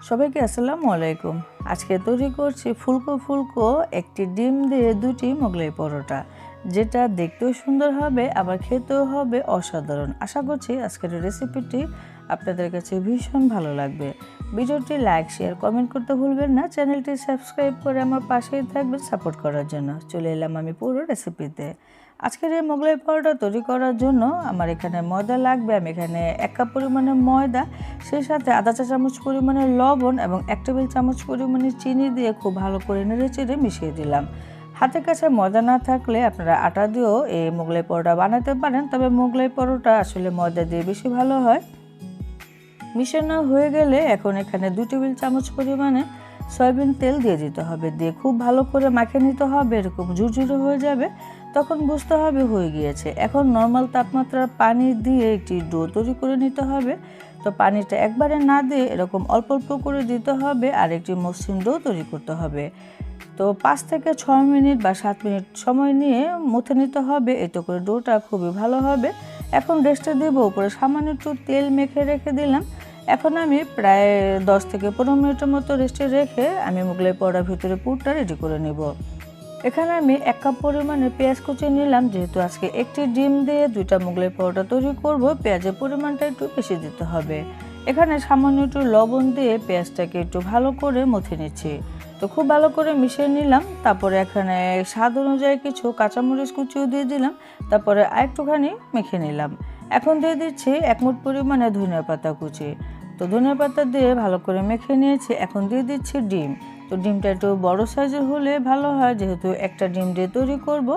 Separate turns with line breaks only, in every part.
সবাইকে আসসালামু আলাইকুম। আজকে তৈরি করছি ফুলকো ফুলকো একটি ডিম দিয়ে দুটি মোগলাই পরোটা, যেটা দেখতেও সুন্দর হবে আবার খেতেও হবে অসাধারণ। আশা করছি আজকের রেসিপিটি আপনাদের কাছে ভীষণ ভালো লাগবে। ভিডিওটি লাইক শেয়ার কমেন্ট করতে ভুলবেন না। চ্যানেলটি সাবস্ক্রাইব করে আমার পাশেই থাকবেন সাপোর্ট করার জন্য। চলে এলাম আমি পুরো রেসিপিতে। আজকের এই মোগলাই পরোটা তৈরি করার জন্য আমার এখানে ময়দা লাগবে। আমি এখানে 1 কাপ পরিমাণে ময়দা, সেই সাথে আধা চা চামচ পরিমাণে লবণ এবং 1 টেবিল চামচ পরিমাণে চিনি দিয়ে খুব ভালো করে নেড়েচেড়ে মিশিয়ে দিলাম। হাতের কাছে ময়দা না থাকলে আপনারা আটা দিয়েও এই মোগলাই পরোটা বানাতে পারেন, তবে মোগলাই পরোটা আসলে ময়দা দিয়ে বেশি ভালো হয়। মিশানো হয়ে গেলে এখন এখানে 2 টেবিল চামচ পরিমাণে সয়াবিন তেল দিয়ে দিতে হবে। দিয়ে খুব ভালো করে মাখিয়ে নিতে হবে। এরকম ঝুরঝুরে হয়ে যাবে, তখন বুঝতে হবে হয়ে গিয়েছে। এখন নর্মাল তাপমাত্রার পানি দিয়ে একটি ডো তৈরি করে নিতে হবে। তো পানিটা একবারে না দিয়ে এরকম অল্প অল্প করে দিতে হবে আর একটি মসৃণ ডো তৈরি করতে হবে। তো 5 থেকে 6 মিনিট বা 7 মিনিট সময় নিয়ে মুথে নিতে হবে, এতে করে ডোটা খুবই ভালো হবে। এখন রেস্টে দেবো, উপরে সামান্য একটু তেল মেখে রেখে দিলাম। এখন আমি প্রায় 10 থেকে 15 মিনিটের মতো রেস্টে রেখে আমি মোগলাই পরোটার ভিতরে পুরটা রেডি করে নেব। এখানে আমি 1 কাপ পরিমাণে পেঁয়াজ কুচি নিলাম। যেহেতু আজকে একটি ডিম দিয়ে 2টা মোগলাই পরোটা তৈরি করব, পেঁয়াজের পরিমাণটা একটু বেশি দিতে হবে। এখানে সামান্য একটু লবণ দিয়ে পেঁয়াজটাকে একটু ভালো করে মথে নিচ্ছি। তো খুব ভালো করে মিশিয়ে নিলাম। তারপরে এখানে স্বাদ অনুযায়ী কিছু কাঁচামরিচ কুচিও দিয়ে দিলাম। তারপরে আরেকটুখানি মেখে নিলাম। এখন দিয়ে দিচ্ছি 1 মুঠ পরিমাণে ধনিয়া পাতা কুচি। তো ধনিয়া পাতা দিয়ে ভালো করে মেখে নিয়েছি। এখন দিয়ে দিচ্ছি ডিম। তো ডিমটা একটু বড় সাইজের হলে ভালো হয়, যেহেতু একটা ডিম দিয়ে তৈরি করব।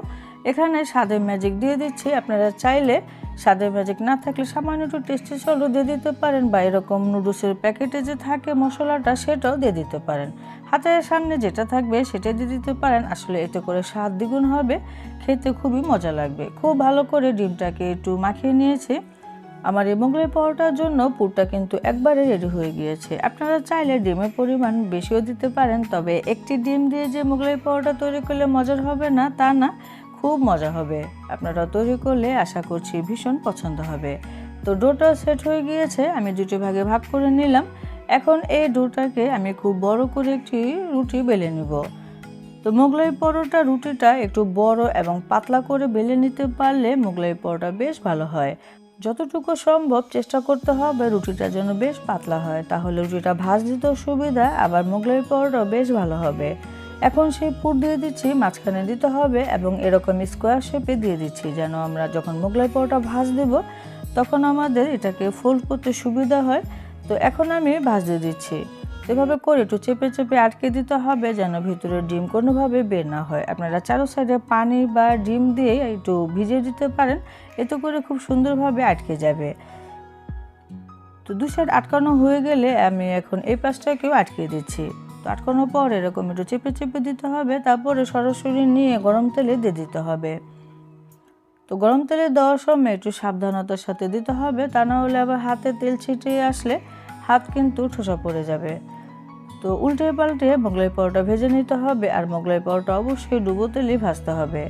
এখানে স্বাদের ম্যাজিক দিয়ে দিচ্ছি। আপনারা চাইলে স্বাদের ম্যাজিক না থাকলে সামান্য একটু টেস্টি সল্টও দিয়ে দিতে পারেন, বা এরকম নুডলসের প্যাকেটে যে থাকে মশলাটা সেটাও দিয়ে দিতে পারেন। হাতের সামনে যেটা থাকবে সেটা দিয়ে দিতে পারেন। আসলে এতে করে স্বাদ দ্বিগুণ হবে, খেতে খুবই মজা লাগবে। খুব ভালো করে ডিমটাকে একটু মাখিয়ে নিয়েছি। আমার এই মোগলাই পরোটার জন্য পুরটা কিন্তু একবারে রেডি হয়ে গিয়েছে। আপনারা চাইলে ডিমের পরিমাণ বেশিও দিতে পারেন, তবে একটি ডিম দিয়ে যে মোগলাই পরোটা তৈরি করলে মজার হবে না তা না, খুব মজা হবে। আপনারা তৈরি করলে আশা করছি ভীষণ পছন্দ হবে। তো ডোটা সেট হয়ে গিয়েছে, আমি দুটি ভাগে ভাগ করে নিলাম। এখন এই ডোটাকে আমি খুব বড় করে একটি রুটি বেলে নিব। তো মোগলাই পরোটা রুটিটা একটু বড় এবং পাতলা করে বেলে নিতে পারলে মোগলাই পরোটা বেশ ভালো হয়। যতটুকু সম্ভব চেষ্টা করতে হবে রুটিটা যেন বেশ পাতলা হয়, তাহলে রুটিটা ভাঁজ দিতেও সুবিধা, আবার মোগলাই পরোটাও বেশ ভালো হবে। এখন সেই পুর দিয়ে দিচ্ছি, মাঝখানে দিতে হবে এবং এরকম স্কোয়ার শেপে দিয়ে দিচ্ছি, যেন আমরা যখন মোগলাই পরোটা ভাঁজ দেব তখন আমাদের এটাকে ফোল্ড করতে সুবিধা হয়। তো এখন আমি ভাঁজ দিয়ে দিচ্ছি। এভাবে করে একটু চেপে চেপে আটকে দিতে হবে, যেন ভিতরে ডিম কোনোভাবে বের না হয়। আপনারা চারো সাইডে পানি বা ডিম দিয়ে একটু ভিজিয়ে দিতে পারেন, এতে করে খুব সুন্দরভাবে আটকে যাবে। তো দু সাইড আটকানো হয়ে গেলে আমি এখন এই পাশটাকেও আটকে দিচ্ছি। তো আটকানোর পর এরকম একটু চেপে চেপে দিতে হবে, তারপরে সরাসরি নিয়ে গরম তেলে দিয়ে দিতে হবে। তো গরম তেলে দেওয়ার সময় একটু সাবধানতার সাথে দিতে হবে, তা না হলে আবার হাতে তেল ছিটিয়ে আসলে হাত কিন্তু ঠোসা পড়ে যাবে। তো উল্টে পাল্টে মোগলাই পরোটা ভেজে নিতে হবে, আর মোগলাই পরোটা অবশ্যই ডুবো তেলেই ভাজতে হবে।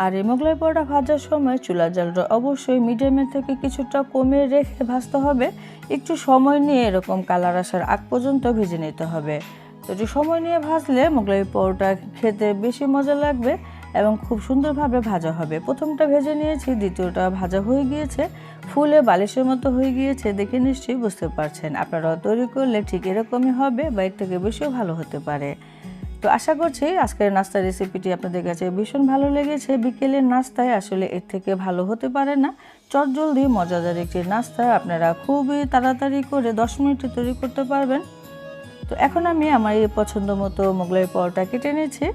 আর এই মোগলাই পরোটা ভাজার সময় চুলার জালটা অবশ্যই মিডিয়ামের থেকে কিছুটা কমিয়ে রেখে ভাজতে হবে। একটু সময় নিয়ে এরকম কালার আসার আগ পর্যন্ত ভেজে নিতে হবে। তো একটু সময় নিয়ে ভাজলে মোগলাই পরোটা খেতে বেশি মজা লাগবে এবং খুব সুন্দরভাবে ভাজা হবে। প্রথমটা ভেজে নিয়েছি, দ্বিতীয়টা ভাজা হয়ে গিয়েছে, ফুলে বালিশের মতো হয়ে গিয়েছে, দেখে নিশ্চয়ই বুঝতে পারছেন। আপনারাও তৈরি করলে ঠিক এরকমই হবে বা এর থেকে বেশিও ভালো হতে পারে। তো আশা করছি আজকের নাস্তার রেসিপিটি আপনাদের কাছে ভীষণ ভালো লেগেছে। বিকেলের নাস্তায় আসলে এর থেকে ভালো হতে পারে না। চটজলদি মজাদার একটি নাস্তা আপনারা খুবই তাড়াতাড়ি করে 10 মিনিটে তৈরি করতে পারবেন। তো এখন আমি আমার এই পছন্দ মতো মোগলাই পরোটা কেটে নিয়েছি।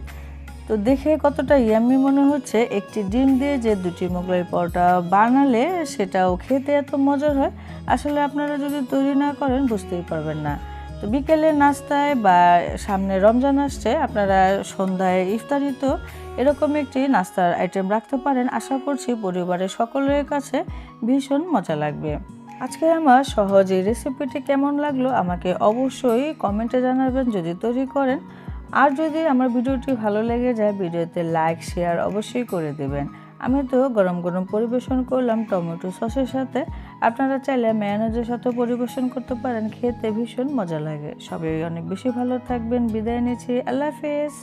তো দেখে কতটা ইয়াম্মি মনে হচ্ছে। একটি ডিম দিয়ে যে 2টি মোগলাই পরোটা বানালে সেটাও খেতে এত মজার হয়, আসলে আপনারা যদি তৈরি না করেন বুঝতেই পারবেন না। তো বিকেলের নাস্তায় বা সামনে রমজান আসছে, আপনারা সন্ধ্যায় ইফতারিতেও এরকম একটি নাস্তার আইটেম রাখতে পারেন। আশা করছি পরিবারের সকলের কাছে ভীষণ মজা লাগবে। আজকে আমার সহজ এই রেসিপিটি কেমন লাগলো আমাকে অবশ্যই কমেন্টে জানাবেন যদি তৈরি করেন। আর যদি আমার ভিডিওটি ভালো লেগে যায়, ভিডিওতে লাইক শেয়ার অবশ্যই করে দেবেন। আমি তো গরম গরম পরিবেশন করলাম টমেটো সসের সাথে। আপনারা চাইলে মেয়োনেজের সাথে পরিবেশন করতে পারেন, খেতে ভীষণ মজা লাগে। সবাই অনেক বেশি ভালো থাকবেন, বিদায় নিচ্ছি, আল্লাহ হাফেজ।